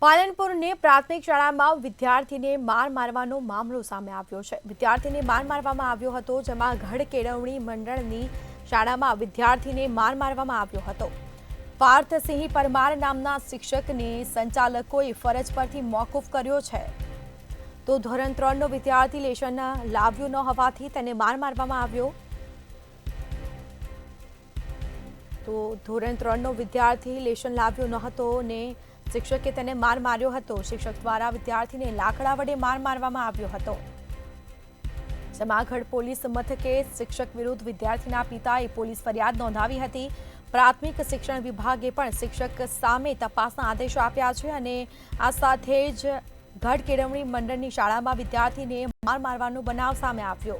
પાલનપુરની પ્રાથમિક શાળામાં વિદ્યાર્થીને માર મારવાનો મામલો સામે આવ્યો છે। વિદ્યાર્થીને માર મારવામાં આવ્યો હતો, જેમાં ગઢ કેળવણી મંડળની શાળામાં વિદ્યાર્થીને માર મારવામાં આવ્યો હતો। પાર્થસિંહ પરમાર નામના શિક્ષકને સંચાલકોએ ફરજ પરથી મોકૂફ કર્યો છે। તો ધોરણ 3નો વિદ્યાર્થી લેશન લાવ્યો ન હોવાથી તેને માર મારવામાં આવ્યો। તો ધોરણ 3નો વિદ્યાર્થી લેશન લાવ્યો ન હતો ને શિક્ષકે તેને માર માર્યો હતો। શિક્ષક દ્વારા વિદ્યાર્થીને લાકડા વડે માર મારવામાં આવ્યો હતો। જમાગઢ પોલીસ મથકે શિક્ષક વિરુદ્ધ વિદ્યાર્થીના પિતાએ પોલીસ ફરિયાદ નોંધાવી હતી। પ્રાથમિક શિક્ષણ વિભાગે પણ શિક્ષક સામે તપાસના આદેશો આપ્યા છે અને આ સાથે જ ગઢ કેળવણી મંડળની શાળામાં વિદ્યાર્થીને માર મારવાનો બનાવ સામે આવ્યો।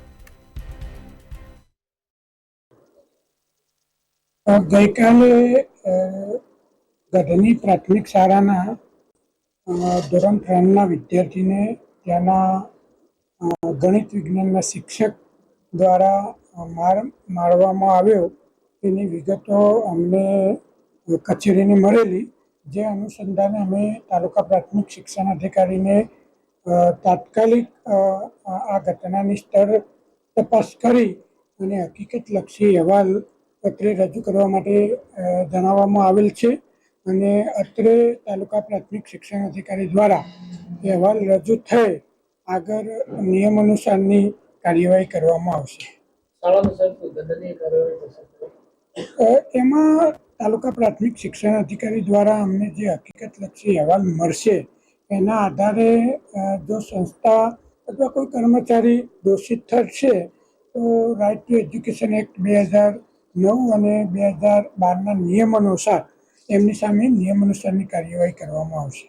ગઈકાલે ગઢની પ્રાથમિક શાળાના ધોરણ 3ના વિદ્યાર્થીને ત્યાંના ગણિત વિજ્ઞાનના શિક્ષક દ્વારા મારવામાં આવ્યો તેની વિગતો અમને કચેરીને મળેલી, જે અનુસંધાને અમે તાલુકા પ્રાથમિક શિક્ષણ અધિકારીને તાત્કાલિક આ ઘટનાની સ્તર તપાસ કરી અને હકીકતલક્ષી અહેવાલ અત્રે રજૂ કરવા માટે જણાવવામાં આવેલ છે અને અત્રે તાલુકા પ્રાથમિક શિક્ષણ અધિકારી દ્વારા અહેવાલ રજૂ થઈ આગળ નિયમ અનુસારની કાર્યવાહી કરવામાં આવશે। એમાં તાલુકા પ્રાથમિક શિક્ષણ અધિકારી દ્વારા અમને જે હકીકતલક્ષી અહેવાલ મળશે એના આધારે જો સંસ્થા અથવા કોઈ કર્મચારી દોષિત ઠરશે તો રાઇટ ટુ એજ્યુકેશન એક્ટ 2009 અને 2012ના નિયમ અનુસાર એમની સામે નિયમ અનુસારની કાર્યવાહી કરવામાં આવશે।